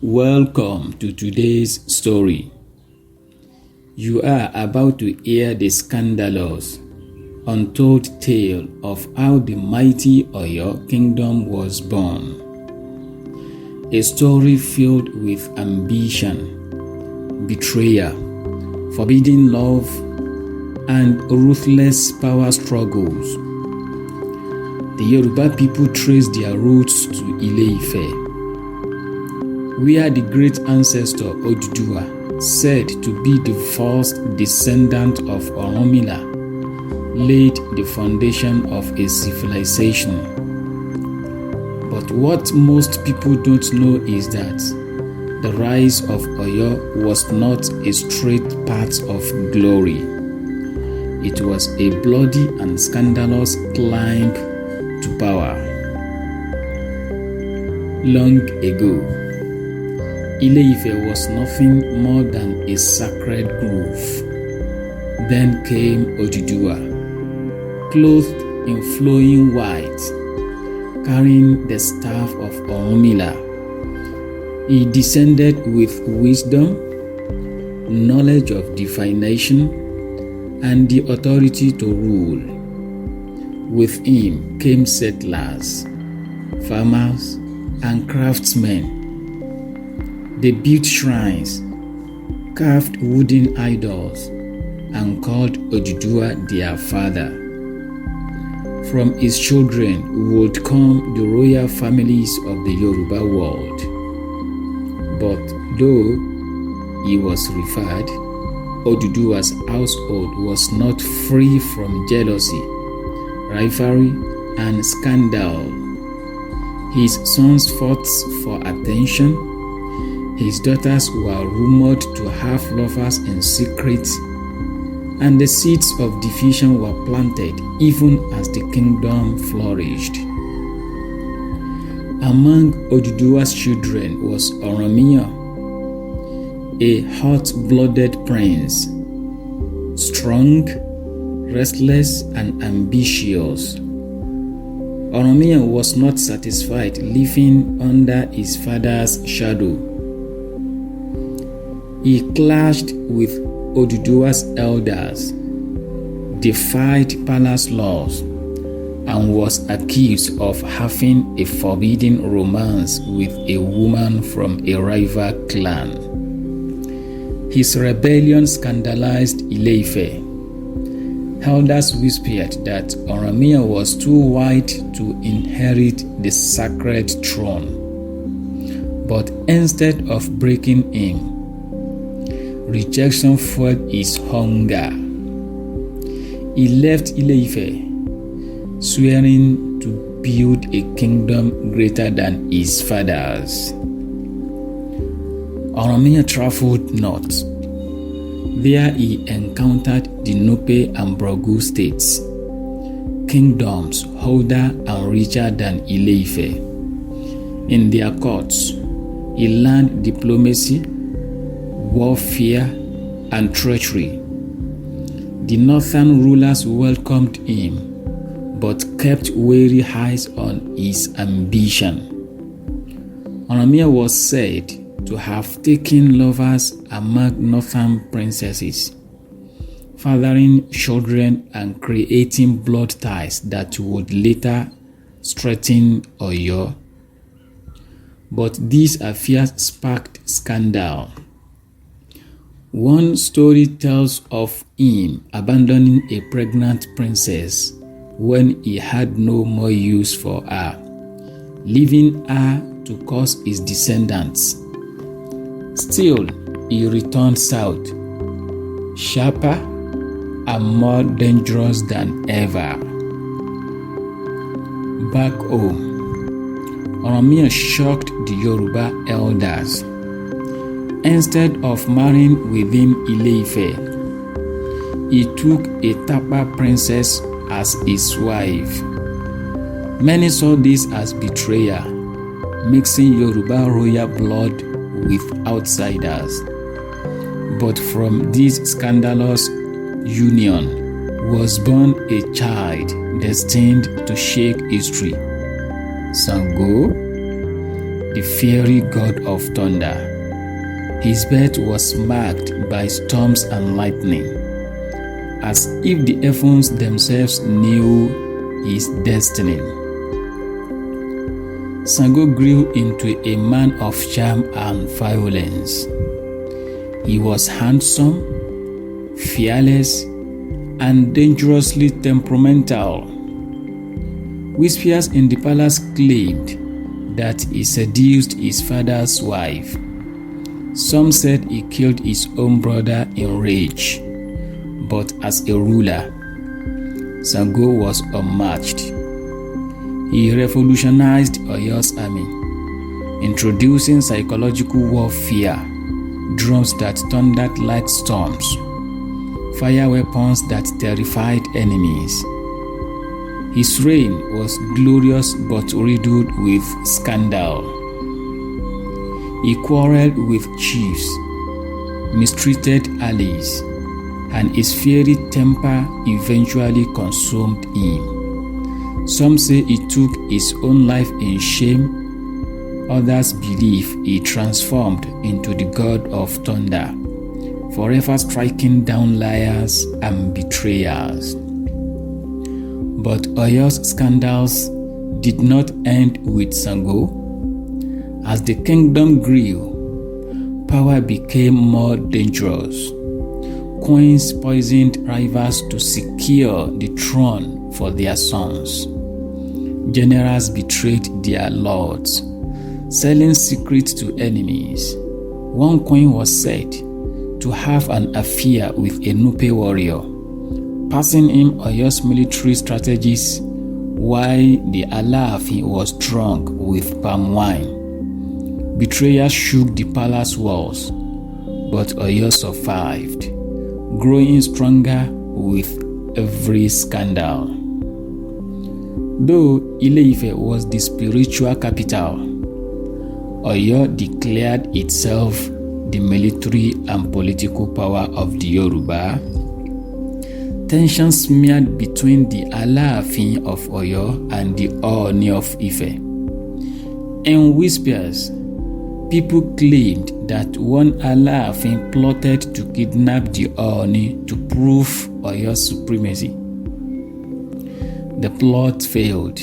Welcome to today's story. You are about to hear the scandalous, untold tale of how the mighty Oyo kingdom was born. A story filled with ambition, betrayal, forbidden love, and ruthless power struggles. The Yoruba people trace their roots to Ile-Ife, where the great ancestor Oduduwa, said to be the first descendant of Orunmila, laid the foundation of a civilization. But what most people don't know is that the rise of Oyo was not a straight path of glory. It was a bloody and scandalous climb to power. Long ago, Ile-Ife was nothing more than a sacred grove. Then came Oduduwa, clothed in flowing white, carrying the staff of Orunmila. He descended with wisdom, knowledge of divination, and the authority to rule. With him came settlers, farmers, and craftsmen. They built shrines, carved wooden idols, and called Oduduwa their father. From his children would come the royal families of the Yoruba world. But though he was revered, Oduduwa's household was not free from jealousy, rivalry, and scandal. His sons fought for attention. His daughters were rumored to have lovers in secret, and the seeds of division were planted even as the kingdom flourished. Among Oduduwa's children was Orunmila, a hot-blooded prince, strong, restless, and ambitious. Orunmila was not satisfied living under his father's shadow. He clashed with Oduduwa's elders, defied palace laws, and was accused of having a forbidden romance with a woman from a rival clan. His rebellion scandalized Ile-Ife. Elders whispered that Orunmila was too white to inherit the sacred throne. But instead of breaking him, rejection fueled his hunger. He left Ile-Ife, swearing to build a kingdom greater than his father's. Orunmila traveled north. There he encountered the Nupe and Brogu states, kingdoms older and richer than Ile-Ife. In their courts, he learned diplomacy, warfare, and treachery. The northern rulers welcomed him, but kept wary eyes on his ambition. Orunmila was said to have taken lovers among northern princesses, fathering children and creating blood ties that would later strengthen Oyo. But these affairs sparked scandal. One story tells of him abandoning a pregnant princess when he had no more use for her, leaving her to cause his descendants. Still, he returned south, sharper and more dangerous than ever. Back home, Orunmila shocked the Yoruba elders. Instead of marrying within Ile-Ife, he took a Tapa princess as his wife. Many saw this as betrayal, mixing Yoruba royal blood with outsiders. But from this scandalous union was born a child destined to shake history. Sango, the fiery god of thunder. His birth was marked by storms and lightning, as if the heavens themselves knew his destiny. Sango grew into a man of charm and violence. He was handsome, fearless, and dangerously temperamental. Whispers in the palace claimed that he seduced his father's wife. Some said he killed his own brother in rage, but as a ruler, Sango was unmatched. He revolutionized Oyo's army, introducing psychological warfare, drums that thundered like storms, fire weapons that terrified enemies. His reign was glorious but riddled with scandal. He quarreled with chiefs, mistreated allies, and his fiery temper eventually consumed him. Some say he took his own life in shame. Others believe he transformed into the god of thunder, forever striking down liars and betrayers. But Oyo's scandals did not end with Sango. As the kingdom grew, power became more dangerous. Queens poisoned rivals to secure the throne for their sons. Generals betrayed their lords, selling secrets to enemies. One queen was said to have an affair with a Nupe warrior, passing him Oyo's military strategies while the Alaafin was drunk with palm wine. Betrayers shook the palace walls, but Oyo survived, growing stronger with every scandal. Though Ile-Ife was the spiritual capital, Oyo declared itself the military and political power of the Yoruba. Tensions smeared between the Alaafin of Oyo and the Ooni of Ife. In whispers, people claimed that one Alaafin plotted to kidnap the Ooni to prove Oyo's supremacy. The plot failed,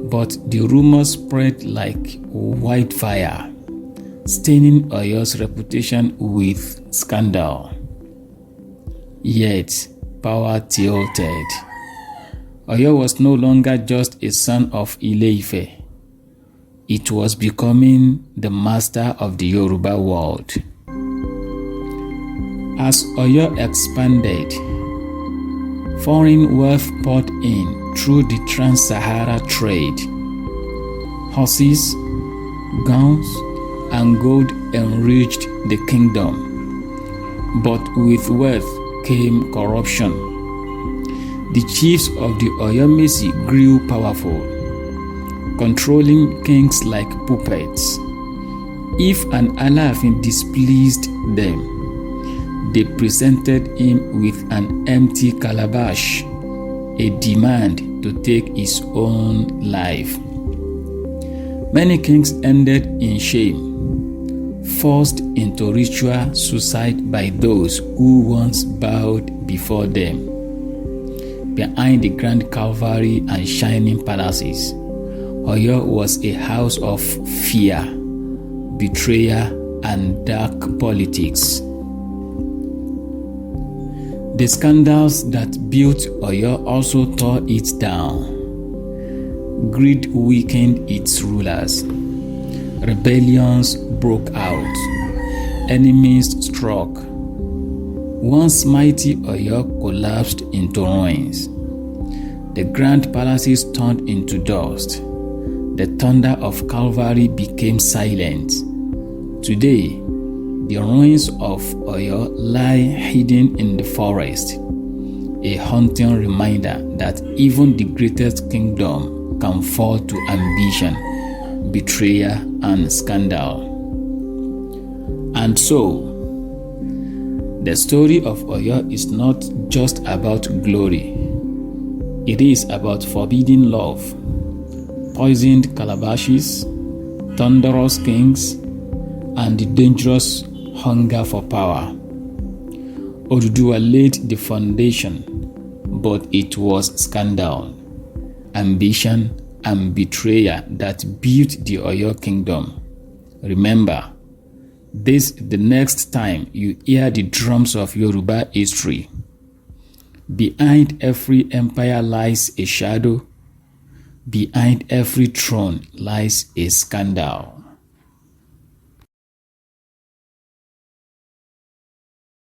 but the rumors spread like wildfire, staining Oyo's reputation with scandal. Yet, power tilted. Oyo was no longer just a son of Ile-Ife. It was becoming the master of the Yoruba world. As Oyo expanded, foreign wealth poured in through the Trans-Sahara trade. Horses, guns, and gold enriched the kingdom. But with wealth came corruption. The chiefs of the Oyomesi grew powerful, controlling kings like puppets. If an Alaafin displeased them, they presented him with an empty calabash, a demand to take his own life. Many kings ended in shame, forced into ritual suicide by those who once bowed before them. Behind the grand Calvary and shining palaces, Oyo was a house of fear, betrayal, and dark politics. The scandals that built Oyo also tore it down. Greed weakened its rulers. Rebellions broke out. Enemies struck. Once mighty Oyo collapsed into ruins. The grand palaces turned into dust. The thunder of Calvary became silent. Today, the ruins of Oyo lie hidden in the forest, a haunting reminder that even the greatest kingdom can fall to ambition, betrayal, and scandal. And so, the story of Oyo is not just about glory. It is about forbidden love, poisoned calabashes, thunderous kings, and the dangerous hunger for power. Oduduwa laid the foundation, but it was scandal, ambition, and betrayal that built the Oyo kingdom. Remember, this the next time you hear the drums of Yoruba history. Behind every empire lies a shadow. Behind every throne lies a scandal.